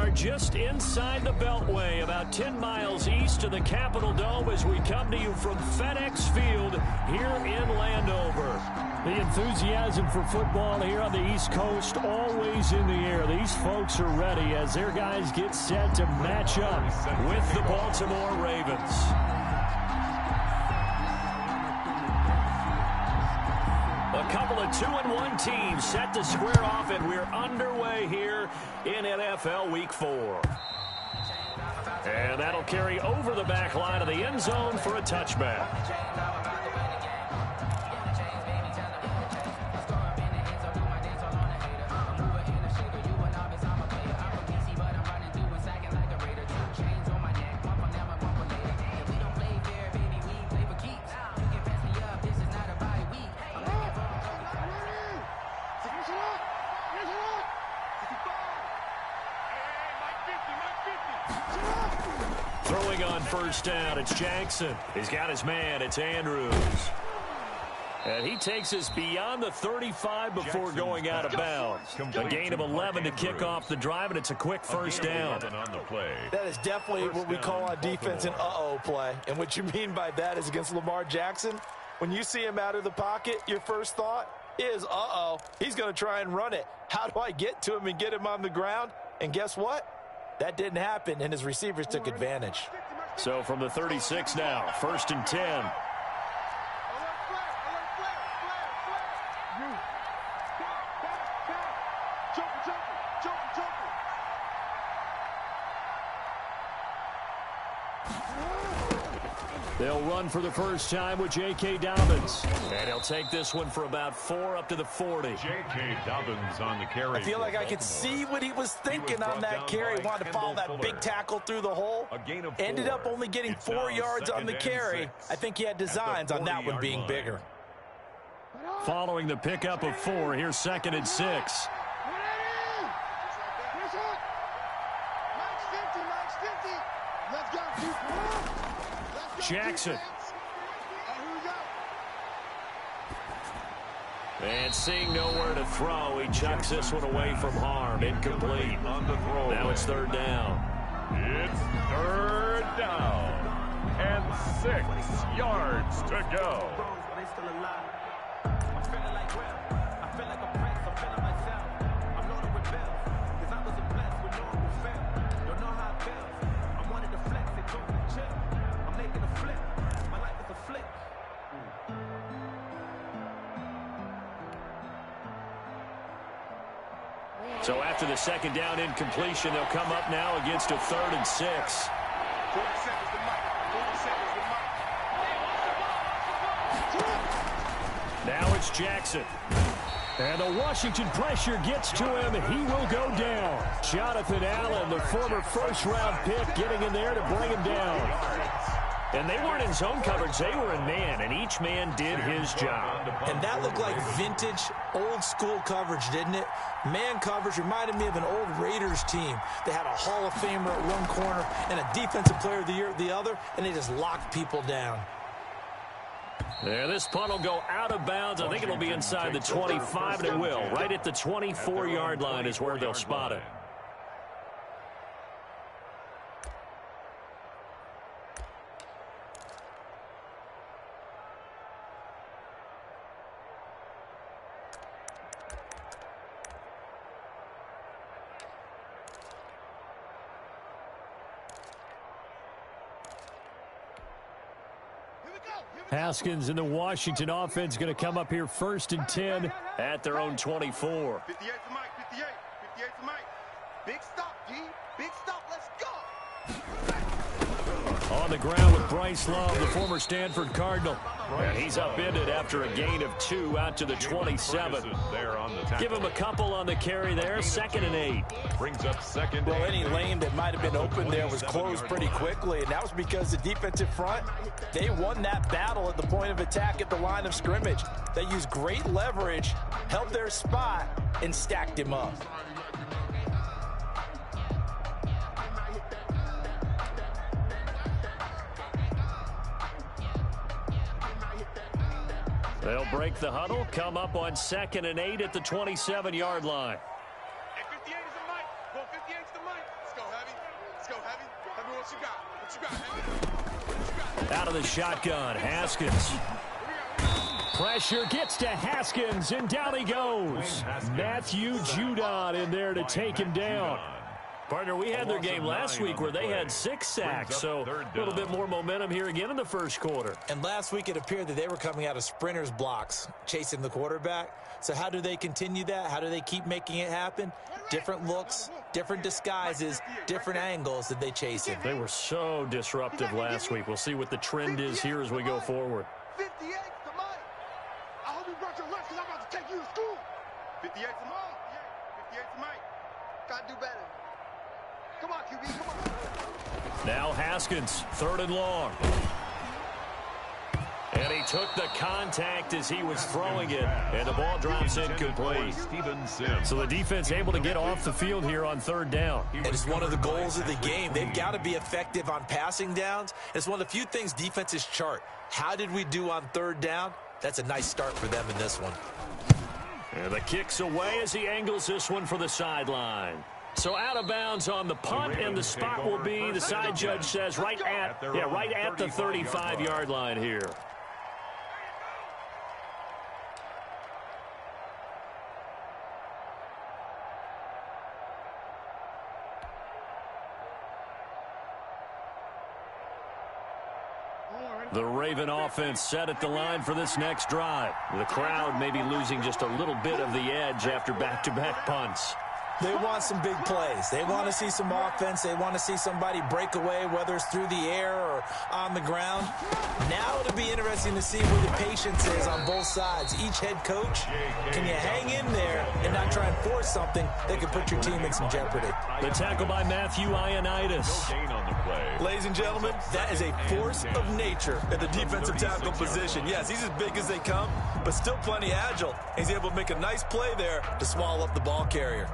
are just inside the Beltway, about 10 miles east of the Capitol Dome as we come to you from FedEx Field here in Landover. The enthusiasm for football here on the East Coast always in the air. These folks are ready as their guys get set to match up with the Baltimore Ravens. A couple of 2-1 teams set to square off, and we're underway here in NFL Week 4. And that'll carry over the back line of the end zone for a touchback. Throwing on first down, it's Jackson. He's got his man, it's Andrews. And he takes us beyond the 35 before going out of bounds. A gain of 11 to kick off the drive, and it's a quick first down. That is definitely what we call on defense an uh-oh play. And what you mean by that is against Lamar Jackson, when you see him out of the pocket, your first thought is, uh-oh, he's going to try and run it. How do I get to him and get him on the ground? And guess what? That didn't happen, and his receivers took advantage. So from the 36 now, 1st and 10. They'll run for the first time with J.K. Dobbins. And he'll take this one for about 4 up to the 40. J.K. Dobbins on the carry. I feel like I could see what he was thinking on that carry. He wanted to follow that big tackle through the hole. Ended up only getting 4 yards on the carry. I think he had designs on that one being bigger. Following the pickup of 4, here's 2nd and 6. Jackson. And seeing nowhere to throw, he chucks this one away from harm. Incomplete. Now it's 3rd down. It's 3rd down. And 6 yards to go. So after the 2nd down incompletion, they'll come up now against a 3rd and 6. Now it's Jackson. And the Washington pressure gets to him. He will go down. Jonathan Allen, the former first-round pick, getting in there to bring him down. And they weren't in zone coverage. They were in man, and each man did his job. And that looked like vintage, old-school coverage, didn't it? Man coverage reminded me of an old Raiders team. They had a Hall of Famer at one corner and a Defensive Player of the Year at the other, and they just locked people down. Yeah, this punt will go out of bounds. I think it'll be inside the 25, and it will. Right at the 24-yard line is where they'll spot it. Haskins and the Washington offense going to come up here 1st and 10 at their own 24. 58 to Mike, 58 to Mike. Big stop, G. Big stop, let's go. On the ground with Bryce Love, the former Stanford Cardinal. And he's upended after a gain of 2 out to the 27. Give him a couple on the carry there, 2nd and 8. Brings up 2nd. Well, any lane that might have been open there was closed pretty quickly, and that was because the defensive front, they won that battle at the point of attack at the line of scrimmage. They used great leverage, held their spot, and stacked him up. They'll break the huddle, come up on 2nd and 8 at the 27-yard line. And 58 is the Mike. Go 58 is the Mike. Let's go. Out of the shotgun, Haskins. Pressure gets to Haskins, and down he goes. Matthew Judon in there to take him down. Partner, we had their game last week where they had 6 sacks, so a little bit more momentum here again in the first quarter. And last week it appeared that they were coming out of sprinters blocks, chasing the quarterback. So how do they continue that? How do they keep making it happen? Different looks, different disguises, different angles that they chase him. They were so disruptive last week. We'll see what the trend is here as we go forward. 58 to Mike. I hope you brought your lunch because I'm about to take you to school. 58 to Mike. 58 to Mike. Gotta do better. Come on, QB, come on. Now Haskins, 3rd and long. And he took the contact as he was throwing it, and the ball drops incomplete. So the defense able to get off the field here on 3rd down. And it's one of the goals of the game. They've got to be effective on passing downs. It's one of the few things defenses chart. How did we do on 3rd down? That's a nice start for them in this one. And the kick's away as he angles this one for the sideline. So out of bounds on the punt, and the spot will be, the side judge says, right at the 35-yard line here. The Raven offense set at the line for this next drive. The crowd may be losing just a little bit of the edge after back-to-back punts. They want some big plays. They want to see some offense. They want to see somebody break away, whether it's through the air or on the ground. Now it'll be interesting to see where the patience is on both sides. Each head coach, can you hang in there and not try and force something that could put your team in some jeopardy? The tackle by Matthew Ioannidis. Ladies and gentlemen, that is a force of nature at the defensive tackle position. Yes, he's as big as they come, but still plenty agile. He's able to make a nice play there to swallow up the ball carrier.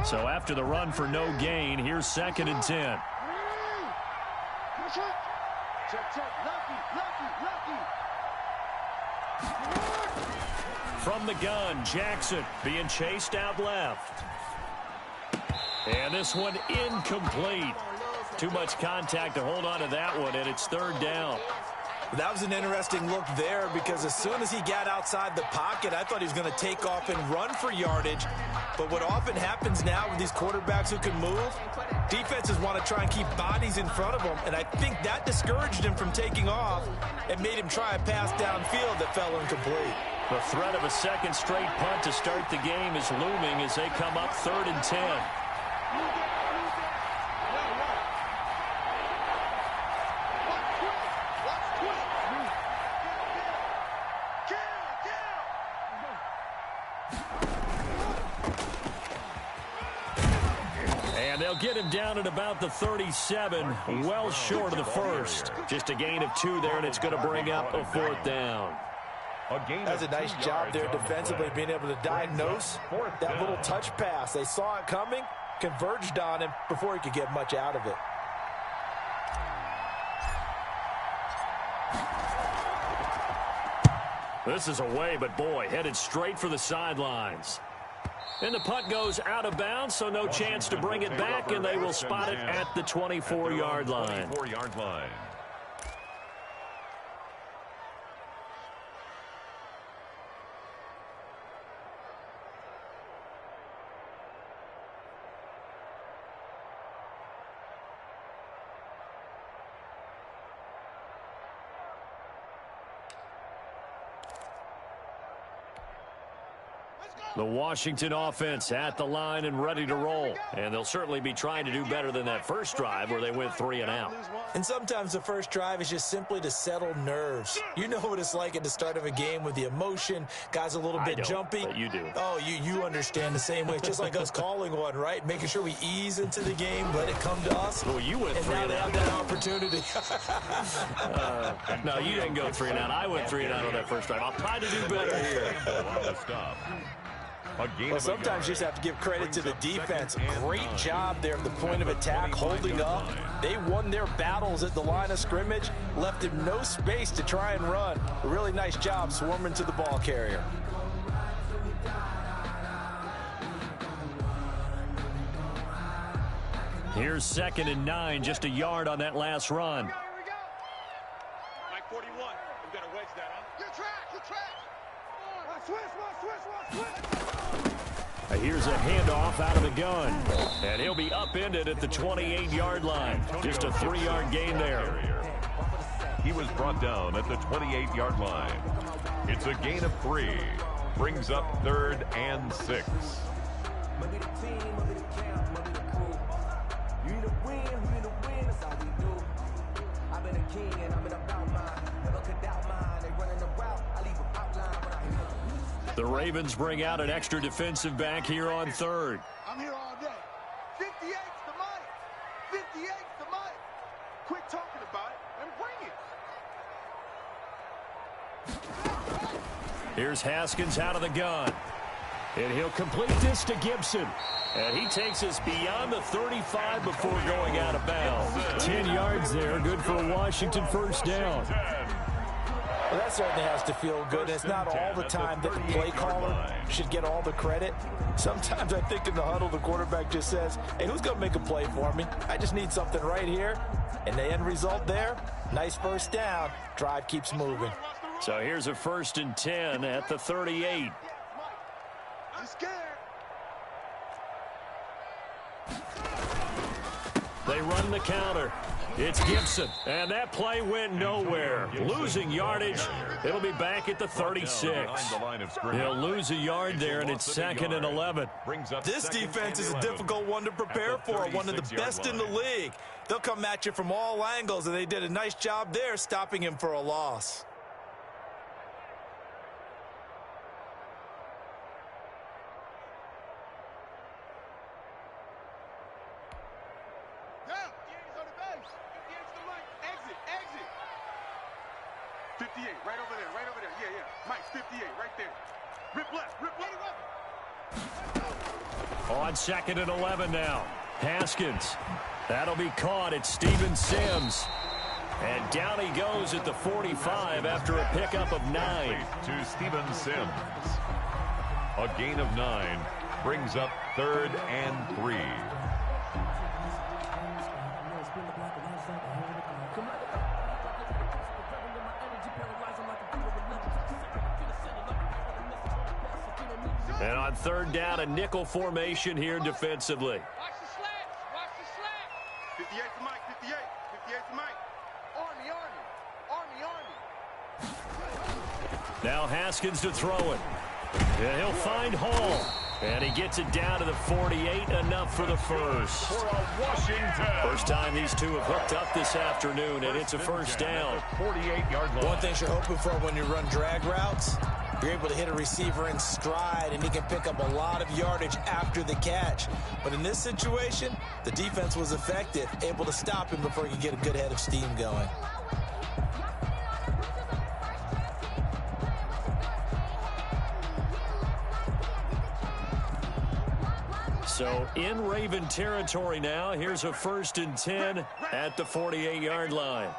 So after the run for no gain, here's 2nd and 10. From the gun, Jackson being chased out left. And this one incomplete. Too much contact to hold on to that one, and it's 3rd down. That was an interesting look there because as soon as he got outside the pocket, I thought he was going to take off and run for yardage. But what often happens now with these quarterbacks who can move, defenses want to try and keep bodies in front of them, and I think that discouraged him from taking off and made him try a pass downfield that fell incomplete. The threat of a 2nd straight punt to start the game is looming as they come up 3rd and 10. Get him down at about the 37, well short of the first. Just a gain of 2 there, and it's going to bring up a 4th down. That's a nice job there defensively, being able to diagnose that little touch pass. They saw it coming, converged on him before he could get much out of it. This is away, but boy, headed straight for the sidelines. And the punt goes out of bounds, so no chance to bring it back, and they will spot it at the 24-yard line. The Washington offense at the line and ready to roll. And they'll certainly be trying to do better than that first drive where they went 3 and out. And sometimes the first drive is just simply to settle nerves. You know what it's like at the start of a game with the emotion. Guys a little bit jumpy. But you do. Oh, you understand the same way. It's just like us calling one, right? Making sure we ease into the game, let it come to us. Well, you went 3 and out. And now they have that opportunity. No, you didn't go 3 and out. I went 3 and out on that first drive. I'll try to do better here. Well, sometimes you just have to give credit to the defense. Great job there at the point of attack, holding up. They won their battles at the line of scrimmage, left him no space to try and run. A really nice job swarming to the ball carrier. Here's 2nd and 9, just a yard on that last run. Here we go. Mike 41. We got to wedge that, huh? Good track, good track. Switch. Here's a handoff out of the gun. And he'll be upended at the 28-yard line. Just a 3-yard gain there. He was brought down at the 28-yard line. It's a gain of 3. Brings up 3rd and 6. The Ravens bring out an extra defensive back here on 3rd. I'm here all day. 58's the mic. 58's the mic. Quit talking about it and bring it. Here's Haskins out of the gun. And he'll complete this to Gibson. And he takes us beyond the 35 before going out of bounds. 10 yards there, good for a Washington first down. Well, that certainly has to feel good. It's not all the time that the play caller should get all the credit. Sometimes I think in the huddle, the quarterback just says, hey, who's going to make a play for me? I just need something right here. And the end result there, nice first down. Drive keeps moving. So here's a 1st and 10 at the 38. I'm scared. They run the counter. It's Gibson, and that play went nowhere. Losing yardage. It'll be back at the 36. He'll lose a yard there, and it's 2nd and 11. This defense is a difficult one to prepare for, one of the best in the league. They'll come at you from all angles, and they did a nice job there stopping him for a loss. On 2nd and 11 now. Haskins. That'll be caught at Steven Sims. And down he goes at the 45 after a pickup of 9. To Steven Sims. A gain of 9 brings up 3rd and 3. And on 3rd down, a nickel formation here defensively. Watch the slats. Watch the slats. 58 to Mike. 58. 58 to Mike. Army, Army. Army, Army. Now Haskins to throw it. And he'll find Hall. And he gets it down to the 48, enough for the first. For a Washington. First time these two have hooked up this afternoon, and it's a first down. 48-yard line. One thing you're hoping for when you run drag routes, you're able to hit a receiver in stride, and he can pick up a lot of yardage after the catch. But in this situation, the defense was effective, able to stop him before he could get a good head of steam going. So in Raven territory now. Here's a 1st and 10 at the 48-yard line.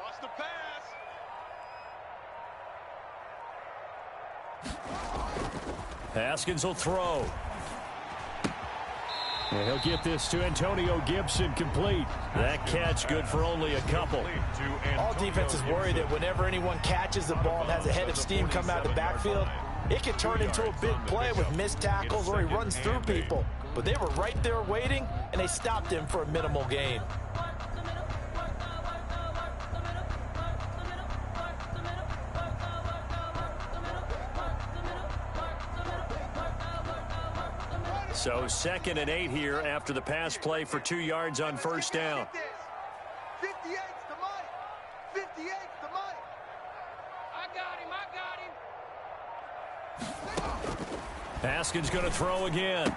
Watch the pass. Haskins will throw. And he'll get this to Antonio Gibson complete. That catch good for only a couple. All defenses worry that whenever anyone catches the ball and has a head of steam come out of the backfield, it can turn into a big play with missed tackles or he runs through people. But they were right there waiting, and they stopped him for a minimal gain. So 2nd and 8 here after the pass play for 2 yards on first down. 58's the Mike. 58's the Mike. I got him. Haskins going to throw again.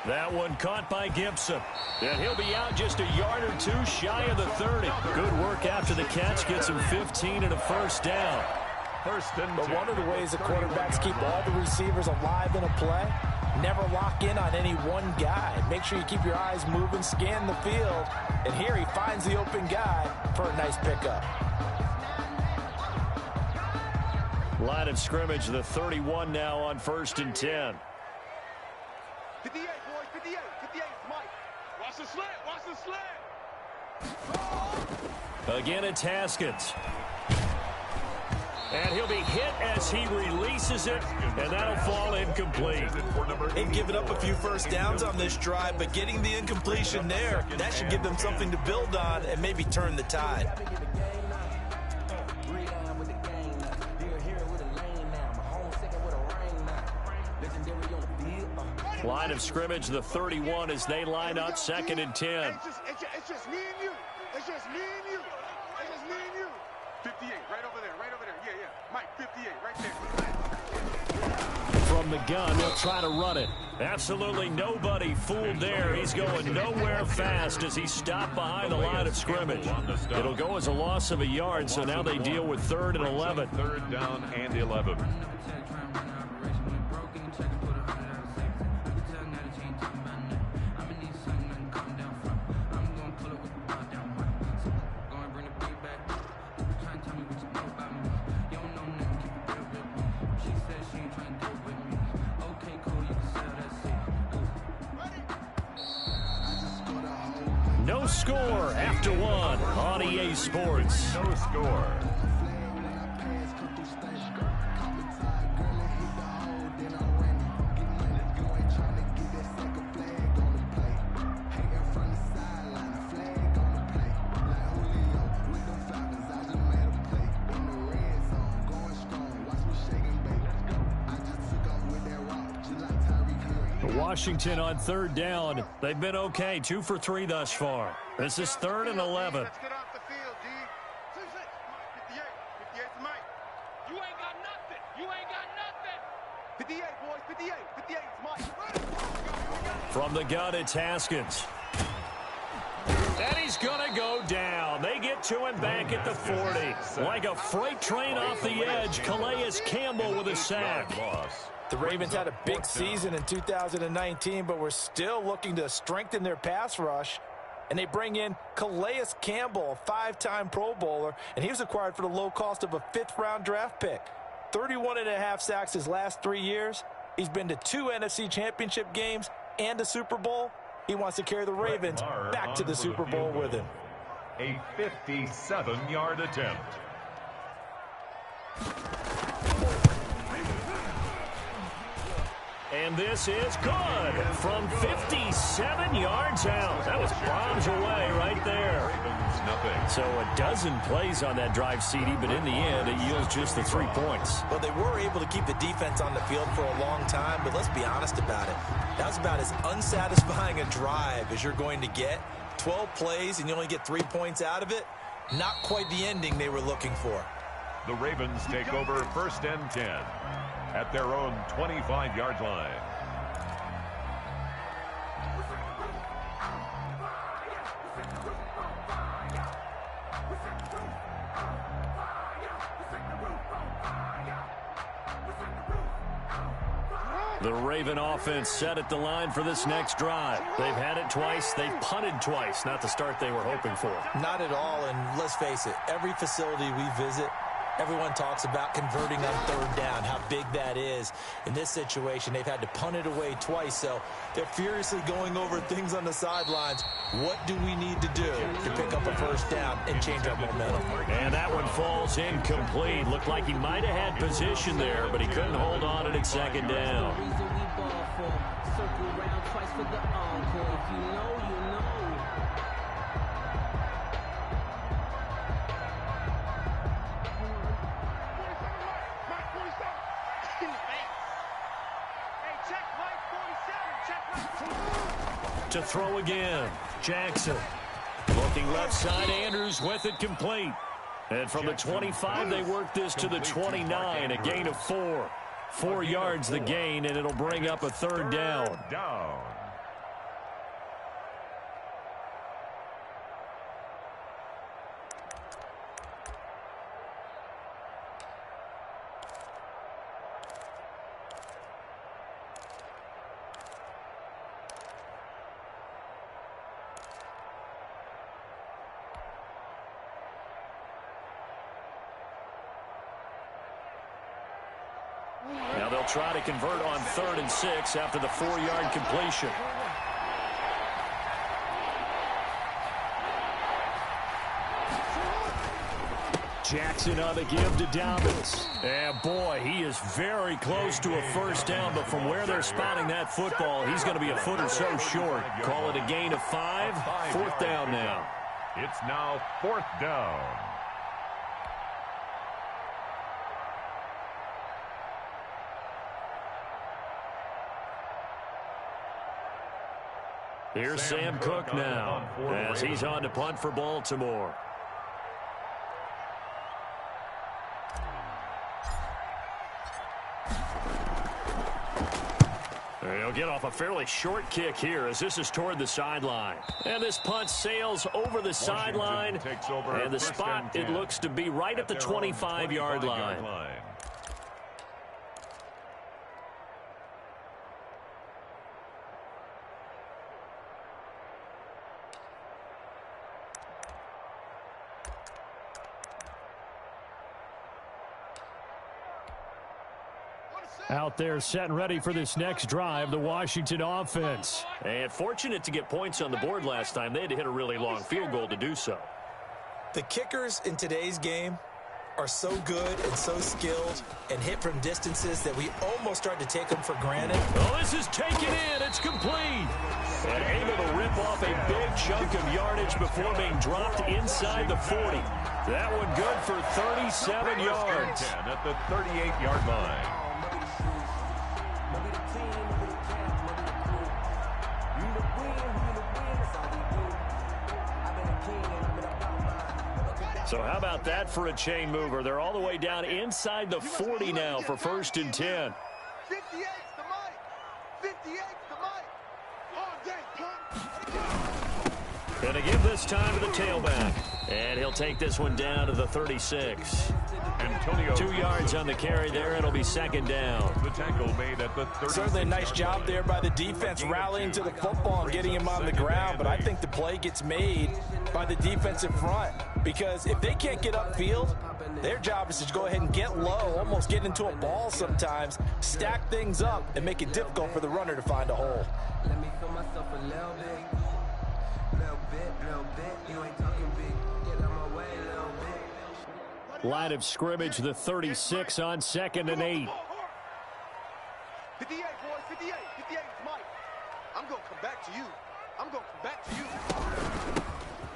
That one caught by Gibson. And he'll be out just a yard or two shy of the 30. Good work after the catch. Gets him 15 and a first down. But one of the ways the quarterbacks keep all the receivers alive in a play, never lock in on any one guy. Make sure you keep your eyes moving, scan the field. And here he finds the open guy for a nice pickup. Line of scrimmage, the 31 now on 1st and 10. 58, boys, 58. 58's Mike. Watch the slant. Watch the slant. Again, it's Haskins. And he'll be hit as he releases it, and that'll fall incomplete. They've given up a few first downs on this drive, but getting the incompletion there, that should give them something to build on and maybe turn the tide. Line of scrimmage, the 31, as they line up 2nd and 10. It's just me and you. It's just me and you. It's just me and you. 58, right over there, right over there. Yeah, yeah. Mike, 58, right there. From the gun, they'll try to run it. Absolutely nobody fooled there. He's going nowhere fast as he stopped behind the line of scrimmage. It'll go as a loss of a yard, so now they deal with 3rd and 11. 3rd down and 11. No score after 1 on EA Sports. No score. Washington on 3rd down. They've been okay, 2 for 3 thus far. This is 3rd and 11. Let's get off the field, D. 58. 58 to Mike. You ain't got nothing. You ain't got nothing. 58, boys. 58. 58 is Mike. From the gun, it's Haskins. And he's going to go down. They get to him back at the 40. Like a freight train off the edge, Calais Campbell with a sack. The Ravens had a big season in 2019, but we're still looking to strengthen their pass rush. And they bring in Calais Campbell, a 5-time Pro Bowler, and he was acquired for the low cost of a 5th-round draft pick. 31.5 sacks his last 3 years. He's been to 2 NFC Championship games and a Super Bowl. He wants to carry the Ravens back to the Super Bowl with him. A 57-yard attempt. And this is good from 57 yards out. That was bombs away right there. So a dozen plays on that drive, CD, but in the end, it yields just the 3 points. Well, they were able to keep the defense on the field for a long time, but let's be honest about it. That was about as unsatisfying a drive as you're going to get. 12 plays and you only get 3 points out of it. Not quite the ending they were looking for. The Ravens take over 1st and 10 at their own 25-yard line. The Raven offense set at the line for this next drive. They've had it twice. They've punted twice. Not the start they were hoping for. Not at all, and let's face it, every facility we visit, everyone talks about converting on 3rd down, how big that is. In this situation, they've had to punt it away twice, so they're furiously going over things on the sidelines. What do we need to do to pick up a 1st down and change our momentum? And that one falls incomplete. Looked like he might have had position there, but he couldn't hold on it at 2nd down. To throw again, Jackson. Looking left side, Andrews with it complete. And from the 25, they work this to the 29, a gain of 4. 4 yards the gain, and it'll bring up a 3rd down. Now they'll try to convert on 3rd and 6 after the 4-yard completion. Jackson on the give to Dobbins. And boy, he is very close to a first down, but from where they're spotting that football, he's going to be a foot or so short. Call it a gain of 5. 4th down now. It's now 4th down. Here's Sam Cook now as he's on to punt for Baltimore. He'll get off a fairly short kick here as this is toward the sideline. And this punt sails over the sideline. And the spot, it looks to be right at the 25-yard line. Out there set and ready for this next drive, the Washington offense. And fortunate to get points on the board last time. They had to hit a really long field goal to do so. The kickers in today's game are so good and so skilled and hit from distances that we almost start to take them for granted. Oh, this is taken in. It's complete. And able to rip off a big chunk of yardage before being dropped inside the 40. That one good for 37 yards. At the 38-yard line. So how about that for a chain mover? They're all the way down inside the 40 now for 1st and 10. 58's the mic. 58's the mic. All day, punk. Going to give this time to the tailback. And he'll take this one down to the 36. 2 yards on the carry there. It'll be 2nd down. The tackle made at the 36. Certainly a nice job there by the defense rallying to the football and getting him on the ground. But I think the play gets made by the defensive front. Because if they can't get upfield, their job is to go ahead and get low, almost get into a ball sometimes, stack things up, and make it difficult for the runner to find a hole. Let me feel myself a little bit. Little bit. You ain't talking big. Get out my way, little bit. Line of scrimmage, the 36 on 2nd and 8. 58, boys, 58. 58 is Mike. I'm going to come back to you.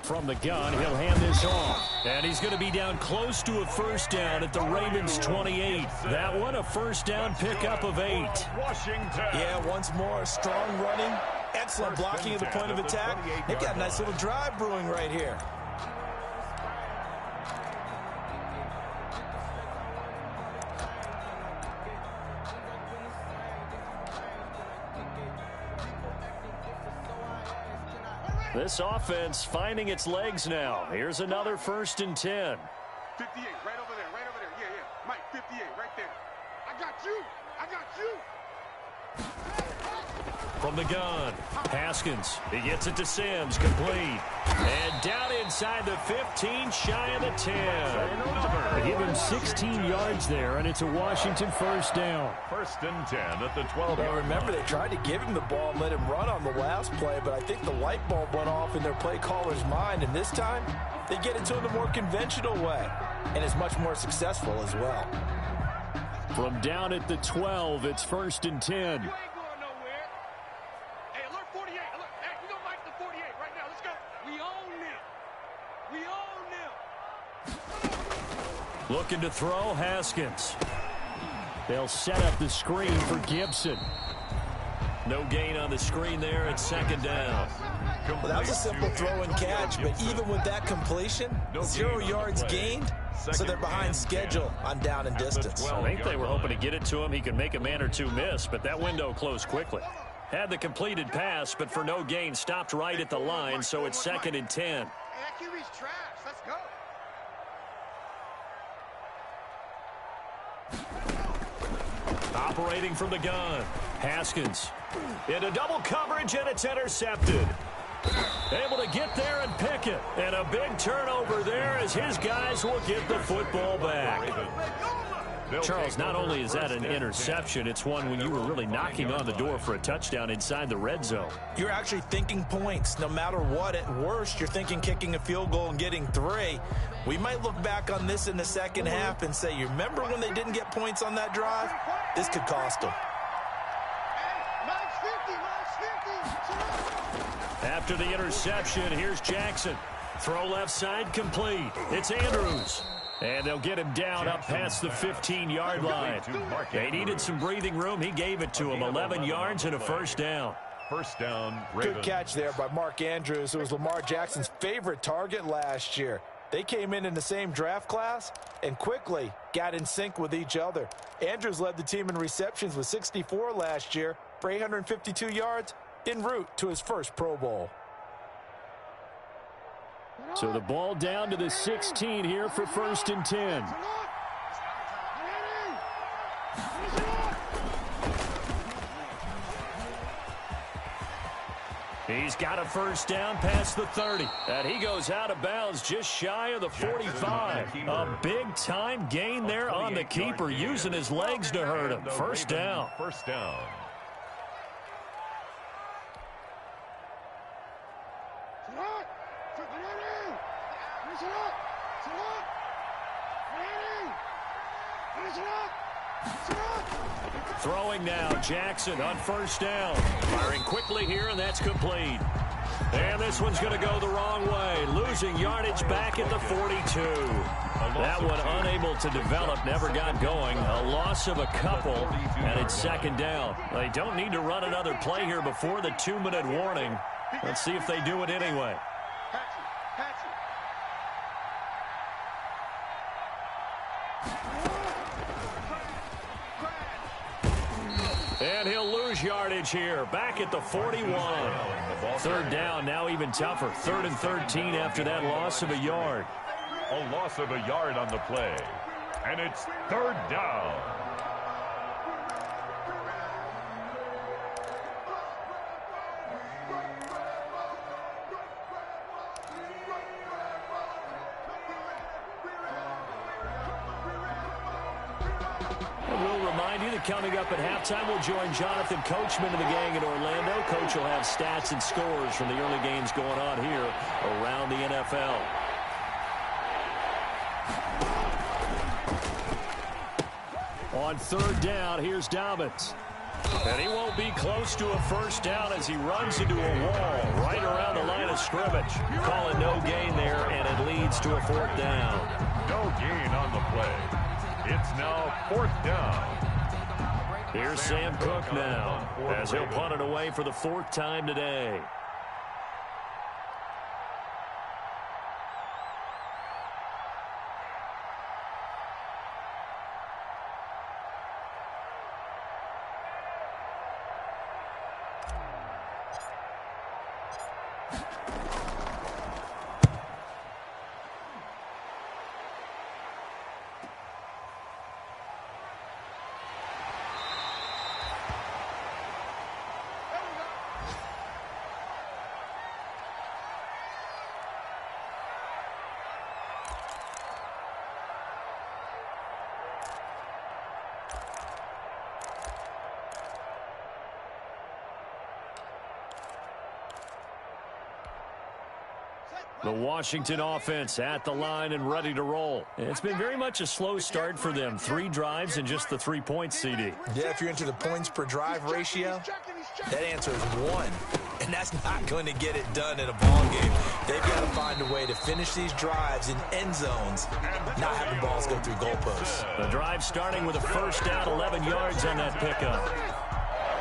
From the gun, he'll hand this off. And he's going to be down close to a first down at the Ravens 28. That one, a first down pickup of 8. Washington. Yeah, once more, strong running, excellent blocking at the point of attack. They've got a nice little drive brewing right here. This offense finding its legs now. Here's another 1st and 10. 58, right over there. Yeah. Mike, 58, right there. I got you. From the gun, Haskins. He gets it to Sims, complete. And down inside the 15, shy of the 10. They give him 16 yards there, and it's a Washington first down. 1st and 10 at the 12. Well, remember, they tried to give him the ball and let him run on the last play, but I think the light bulb went off in their play caller's mind, and this time they get it to him the more conventional way, and is much more successful as well. From down at the 12, it's 1st and 10. Looking to throw, Haskins. They'll set up the screen for Gibson. No gain on the screen there. It's 2nd down. Well, that was a simple throw and catch, but even with that completion, 0 yards gained, so they're behind schedule on down and distance. I think they were hoping to get it to him. He could make a man or two miss, but that window closed quickly. Had the completed pass, but for no gain, stopped right at the line, so it's 2nd and 10. Hey, that QB's trash. Let's go. Operating from the gun, Haskins. Into double coverage, and it's intercepted. Able to get there and pick it. And a big turnover there as his guys will get the football back. Charles, not only is that an interception, it's one when you were really knocking on the door for a touchdown inside the red zone. You're actually thinking points. No matter what, at worst, you're thinking kicking a field goal and getting 3. We might look back on this in the second half and say, you remember when they didn't get points on that drive? This could cost them. After the interception, here's Jackson. Throw left side complete. It's Andrews. And they'll get him down up past the 15-yard line. They needed some breathing room. He gave it to him. 11 yards and a first down. First down, Ravens. Good catch there by Mark Andrews, who was Lamar Jackson's favorite target last year. They came in the same draft class and quickly got in sync with each other. Andrews led the team in receptions with 64 last year for 852 yards en route to his first Pro Bowl. So the ball down to the 16 here for 1st and 10. He's got a first down past the 30. And he goes out of bounds just shy of the 45. A big-time gain there on the keeper, using his legs to hurt him. First down. First down. Throwing now, Jackson on first down. Firing quickly here, and that's complete. And this one's going to go the wrong way. Losing yardage back at the 42. That one unable to develop, never got going. A loss of a couple, and it's second down. They don't need to run another play here before the 2-minute warning. Let's see if they do it anyway. And he'll lose yardage here, back at the 41. Third down, now even tougher. 3rd and 13 after that loss of a yard. A loss of a yard on the play. And it's 3rd down. Coming up at halftime, we'll join Jonathan Coachman of the gang in Orlando. Coach will have stats and scores from the early games going on here around the NFL. On 3rd down, here's Dobbins. And he won't be close to a first down as he runs into a wall right around the line of scrimmage. Call it no gain there, and it leads to a 4th down. No gain on the play. It's now 4th down. Here's Sam Cook now, as he'll punt it away for the 4th time today. The Washington offense at the line and ready to roll. It's been very much a slow start for them. 3 drives and just the 3 points, CD. Yeah, if you're into the points per drive ratio, that answer is 1. And that's not going to get it done in a ball game. They've got to find a way to finish these drives in end zones, not having balls go through goalposts. The drive starting with a first down, 11 yards on that pickup.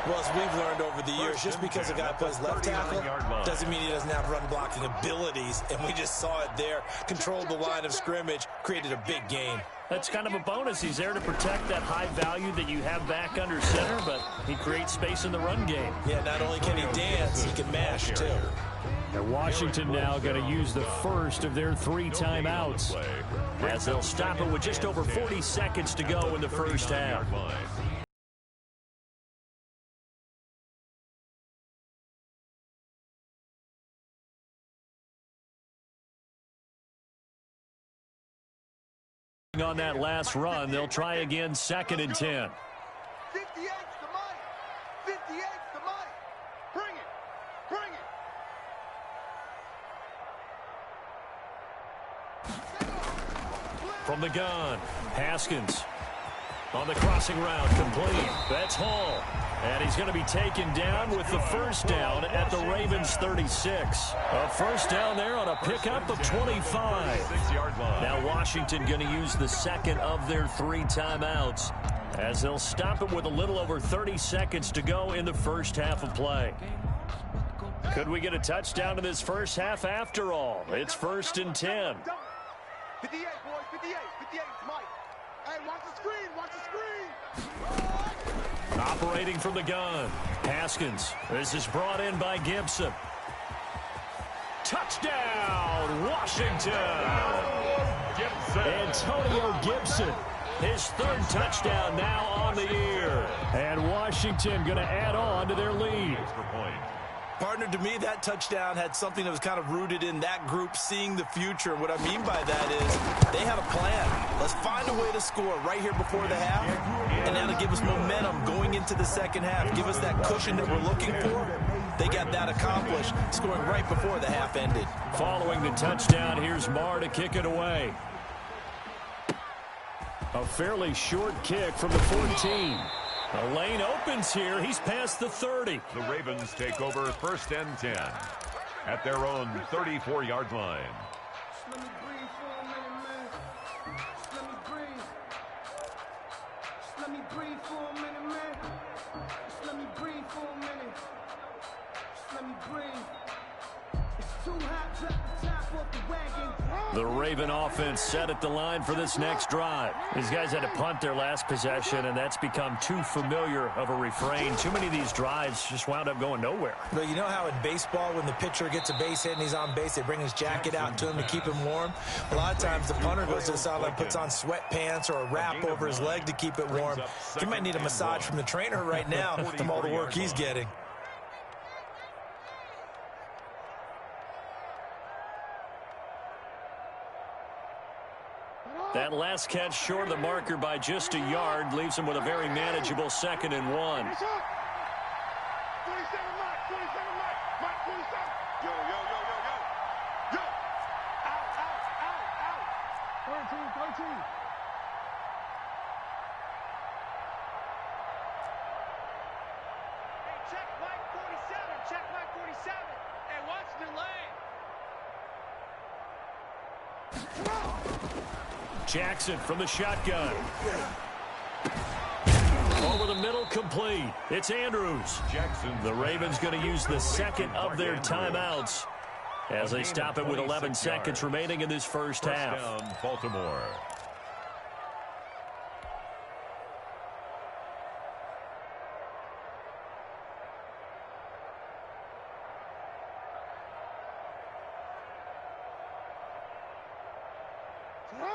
Well, as we've learned over the years, just because a guy plays left tackle doesn't mean he doesn't have run blocking abilities. And we just saw it there. Controlled the line of scrimmage, created a big gain. That's kind of a bonus. He's there to protect that high value that you have back under center, but he creates space in the run game. Yeah, not only can he dance, he can mash, too. And Washington now going to use the first of their 3 timeouts, as they'll stop it with just over 40 seconds to go in the first half. On that last run, they'll try again, 2nd and 10. 58's the mic. 58's the mic. Bring it. Bring it. From the gun, Haskins on the crossing route, complete. That's Hall. And he's going to be taken down with the first down at the Ravens 36. A first down there on a pickup of 25. Now Washington going to use the second of their 3 timeouts as they'll stop it with a little over 30 seconds to go in the first half of play. Could we get a touchdown in this first half after all? It's 1st and 10. 58, boys. 58. 58's Mike. Hey, watch the screen. Watch the screen. Operating from the gun, Haskins. This is brought in by Gibson. Touchdown, Washington! Antonio Gibson, his 3rd touchdown now on the year. And Washington going to add on to their lead. Partner, to me, that touchdown had something that was kind of rooted in that group seeing the future. And what I mean by that is they had a plan. Let's find a way to score right here before the half, and that'll give us momentum going into the second half. Give us that cushion that we're looking for. They got that accomplished, scoring right before the half ended. Following the touchdown, here's Marr to kick it away. A fairly short kick from the 14. The lane opens here. He's past the 30. The Ravens take over 1st and 10 at their own 34-yard line. Let me breathe for a minute, man. Let me breathe. Let me breathe for a minute, man. Let me breathe for a minute. Let me breathe. It's too hot to the top off the wagon. The Raven offense set at the line for this next drive. These guys had to punt their last possession, and that's become too familiar of a refrain. Too many of these drives just wound up going nowhere. But you know how in baseball, when the pitcher gets a base hit and he's on base, they bring his jacket out to him to keep him warm? A lot of times the punter goes to the sideline, puts on sweatpants or a wrap over his leg to keep it warm. He might need a massage from the trainer right now from all the work he's getting. That last catch short of the marker by just a yard leaves him with a very manageable 2nd and 1. 27, Mike. 27, Mike. Mike, 27. Yo. Yo. Out. 13. Hey, check Mike 47. Check Mike 47. Hey, watch the lane. Jackson from the shotgun. Over the middle, complete. It's Andrews. The Ravens going to use the second of their timeouts as they stop it with 11 seconds remaining in this first half. Down, Baltimore.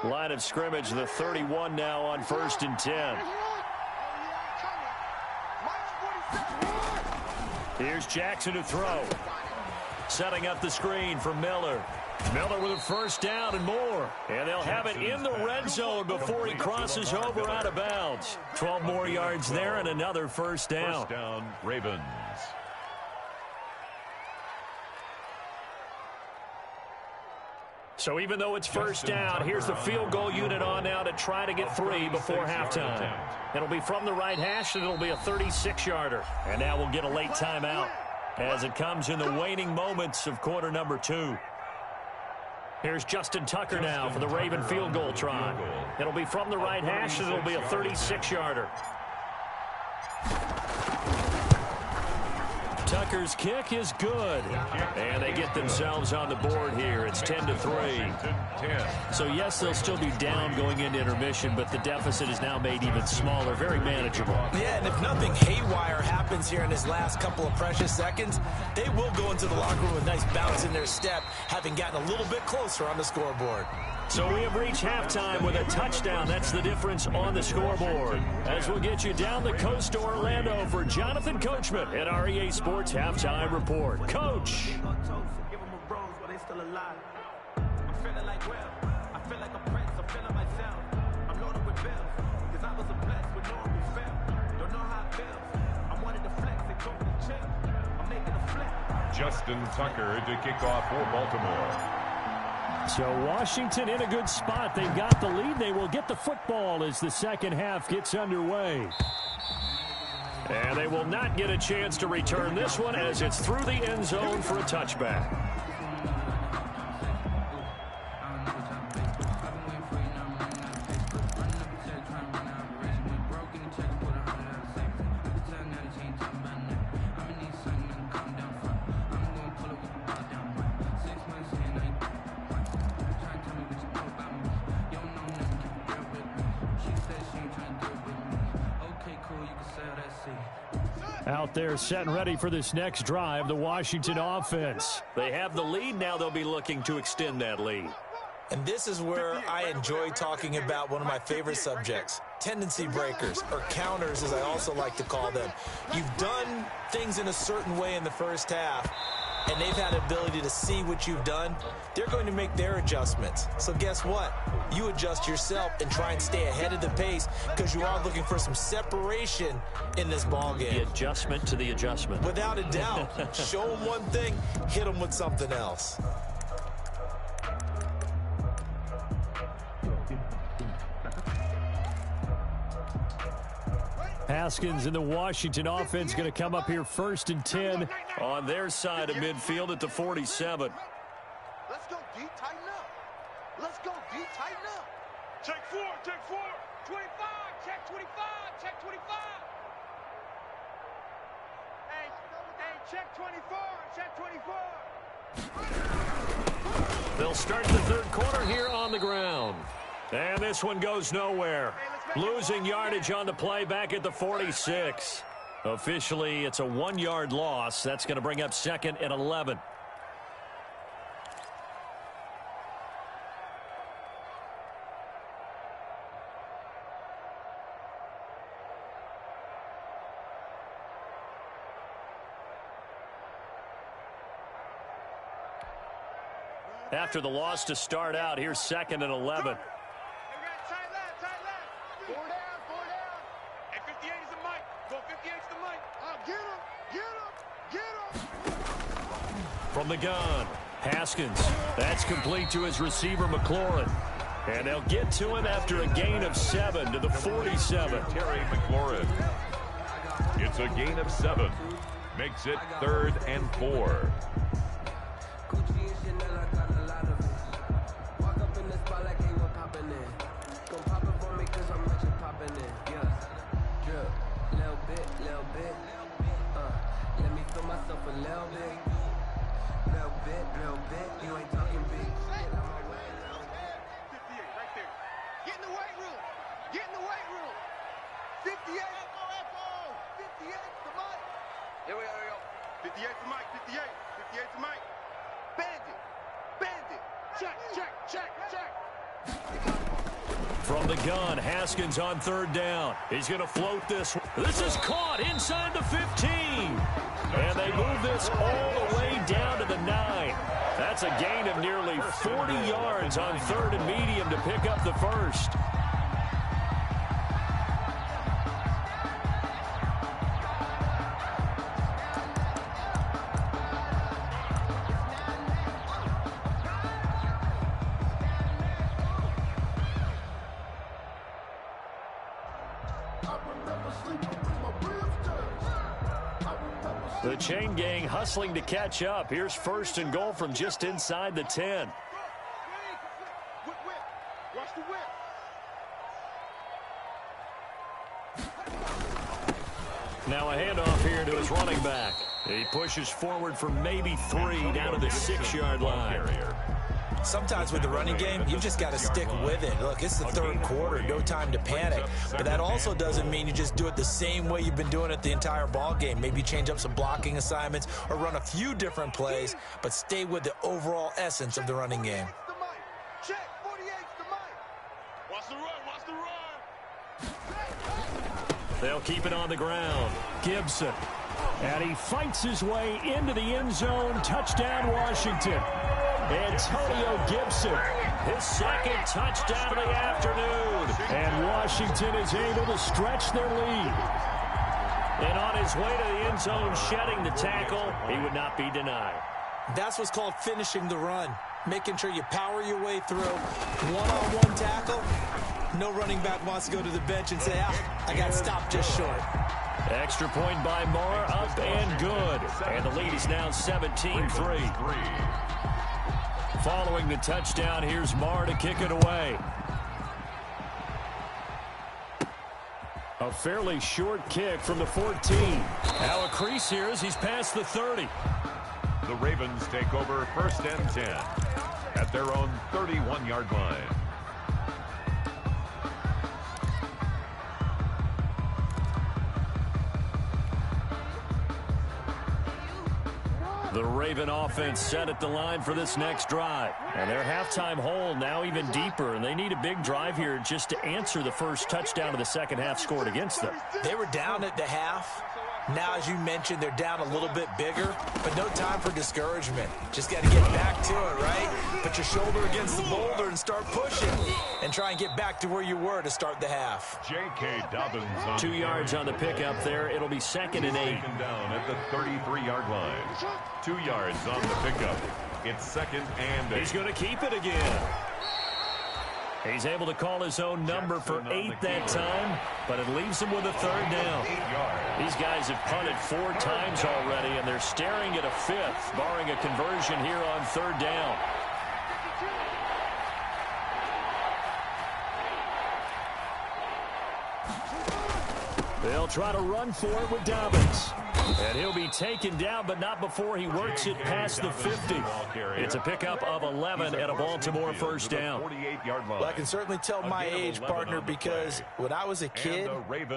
Line of scrimmage, the 31 now on 1st and 10. Here's Jackson to throw. Setting up the screen for Miller. Miller with a first down and more. And they'll have it in the red zone before he crosses over out of bounds. 12 more yards there and another first down. First down, Ravens. So even though it's first down, here's the field goal unit on now to try to get 3 before halftime. It'll be from the right hash, and it'll be a 36-yarder. And now we'll get a late timeout as it comes in the waning moments of quarter number 2. Here's Justin Tucker now for the Raven field goal try. It'll be from the right hash, and it'll be a 36-yarder. Tucker's kick is good. And they get themselves on the board here. It's 10-3. So, yes, they'll still be down going into intermission, but the deficit is now made even smaller, very manageable. Yeah, and if nothing haywire happens here in his last couple of precious seconds, they will go into the locker room with a nice bounce in their step, having gotten a little bit closer on the scoreboard. So we have reached halftime with a touchdown. That's the difference on the scoreboard. As we'll get you down the coast to Orlando for Jonathan Coachman at our EA Sports Halftime Report. Coach. I'm feeling like, well, I feel like a prince, I'm feeling myself. Justin Tucker to kick off for Baltimore. So Washington in a good spot. They've got the lead. They will get the football as the second half gets underway. And they will not get a chance to return this one as it's through the end zone for a touchback. Out there set and ready for this next drive, the Washington offense. They have the lead. Now they'll be looking to extend that lead. And this is where I enjoy talking about one of my favorite subjects, tendency breakers, or counters as I also like to call them. You've done things in a certain way in the first half, and they've had the ability to see what you've done. They're going to make their adjustments. So guess what? You adjust yourself and try and stay ahead of the pace because you are looking for some separation in this ball game. The adjustment to the adjustment. Without a doubt. Show them one thing, hit them with something else. Haskins and the Washington offense going to come up here 1st and 10 on their side of midfield at the 47. Let's go D, tighten up. Let's go D, tighten up. Check 4, check 4. 25, check 25, check 25. Hey, check 24, check 24. They'll start the third quarter here on the ground. And this one goes nowhere. Losing yardage on the play back at the 46. Officially, it's a 1-yard loss. That's going to bring up 2nd and 11. After the loss to start out, here's 2nd and 11. From the gun, Haskins. That's complete to his receiver, McLaurin. And they'll get to him after a gain of 7 to the 47. Terry McLaurin. It's a gain of 7. Makes it 3rd and 4. From the gun, Haskins on 3rd down. He's going to float this. This is caught inside the 15. And they move this all the way down to the 9. That's a gain of nearly 40 yards on 3rd and medium to pick up the 1st. The chain gang hustling to catch up. Here's 1st and goal from just inside the 10. Watch the whip. Now a handoff here to his running back. He pushes forward for maybe 3 down to the 6-yard line. Sometimes with the running game, you've just got to stick with it. Look, it's the 3rd quarter, no time to panic. But that also doesn't mean you just do it the same way you've been doing it the entire ball game. Maybe change up some blocking assignments or run a few different plays, but stay with the overall essence of the running game. Check 48's the mic. Watch the run, watch the run. They'll keep it on the ground. Gibson. And he fights his way into the end zone. Touchdown, Washington. Antonio Gibson, his 2nd touchdown of the afternoon. And Washington is able to stretch their lead. And on his way to the end zone, shedding the tackle, he would not be denied. That's what's called finishing the run. Making sure you power your way through. One-on-one tackle. No running back wants to go to the bench and say, I got stopped just short. Extra point by Moore, up and good. And the lead is now 17-3. Following the touchdown, here's Moore to kick it away. A fairly short kick from the 14. Now a crease here as he's past the 30. The Ravens take over 1st and 10 at their own 31-yard line. The Raven offense set at the line for this next drive. And their halftime hole now even deeper, and they need a big drive here just to answer the first touchdown of the second half scored against them. They were down at the half. Now, as you mentioned, they're down a little bit bigger, but no time for discouragement. Just got to get back to it, right? Put your shoulder against the boulder and start pushing and try and get back to where you were to start the half. J.K. Dobbins on 2 yards on the pickup there. It'll be 2nd and 8. Taken down at the 33-yard line. 2 yards on the pickup. It's 2nd and 8. He's going to keep it again. He's able to call his own number for 8 that time, but it leaves him with a 3rd down. These guys have punted 4 times already, and they're staring at a 5th, barring a conversion here on 3rd down. They'll try to run for it with Dobbins. And he'll be taken down, but not before he works it past the 50. It's a pickup of 11 at a Baltimore 1st down. Well, I can certainly tell my age, partner, because when I was a kid,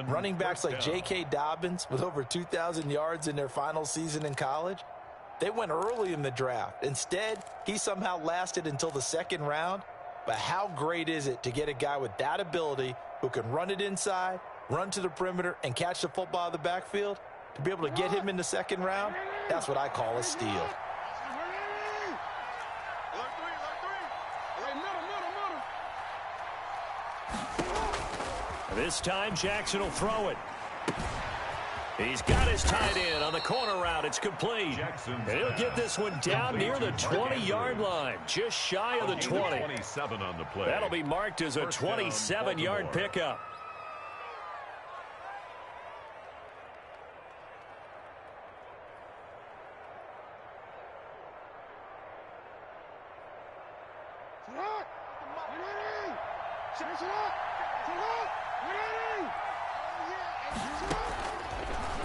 running backs like J.K. Dobbins with over 2,000 yards in their final season in college, they went early in the draft. Instead, he somehow lasted until the 2nd round. But how great is it to get a guy with that ability who can run it inside, run to the perimeter, and catch the football out of the backfield? To be able to get him in the 2nd round, that's what I call a steal. This time, Jackson will throw it. He's got his tight end on the corner route. It's complete. And he'll get this one down near the 20-yard line, just shy of the 20. 27 on the play. That'll be marked as a 27-yard pickup.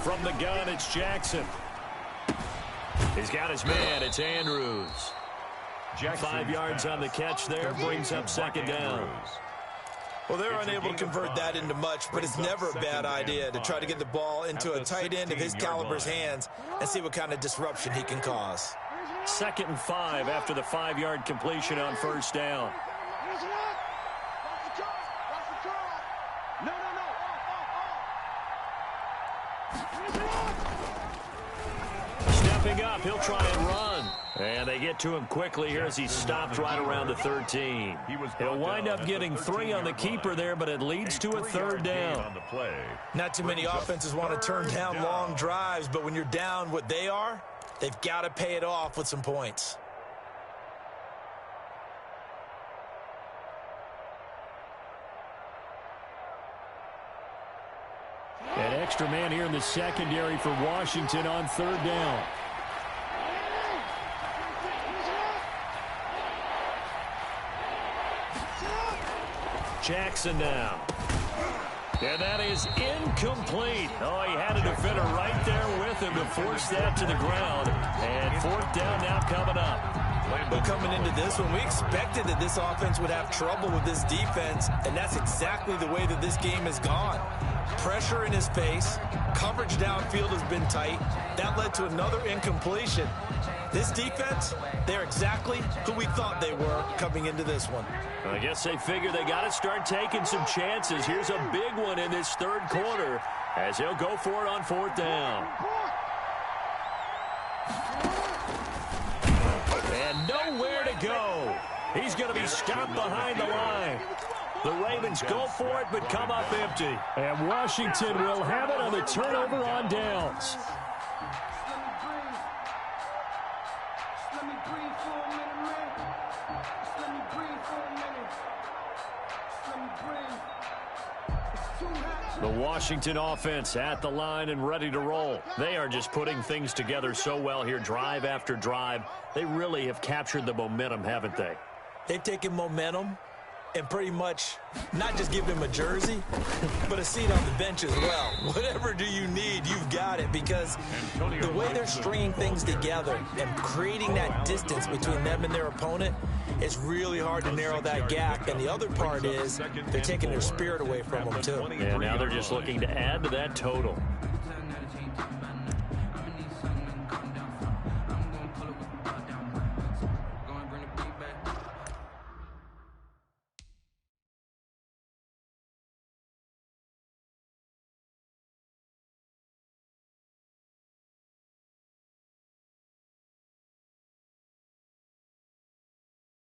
From the gun, it's Jackson. He's got his man. It's Andrews. 5 yards on the catch there. Brings up 2nd down. Well, they're unable to convert that into much, but it's never a bad idea to try to get the ball into a tight end of his caliber's hands and see what kind of disruption he can cause. 2nd and 5 after the 5-yard completion on 1st down. Stepping up, he'll try and run. And they get to him quickly here as he's stopped right around the 13. He'll wind up getting 3 on the keeper there, but it leads to a 3rd down. Not too many offenses want to turn down long drives, but when you're down what they are, they've got to pay it off with some points. An extra man here in the secondary for Washington on 3rd down. Jackson now. And that is incomplete. Oh, he had a defender right there with him to force that to the ground. And 4th down now coming up. But coming into this one, we expected that this offense would have trouble with this defense, and that's exactly the way that this game has gone. Pressure in his face, coverage downfield has been tight. That led to another incompletion. This defense, they're exactly who we thought they were coming into this one. I guess they figure they got to start taking some chances. Here's a big one in this 3rd quarter as he'll go for it on 4th down. And nowhere to go. He's going to be stopped behind the line. The Ravens go for it, but come up empty. And Washington will have it on the turnover on downs. The Washington offense at the line and ready to roll. They are just putting things together so well here, drive after drive. They really have captured the momentum, haven't they? They've taken momentum and pretty much not just give him a jersey, but a seat on the bench as well. Whatever do you need, you've got it, because the way they're stringing things together and creating that distance between them and their opponent, it's really hard to narrow that gap. And the other part is they're taking their spirit away from them, too. Yeah, now they're just looking to add to that total.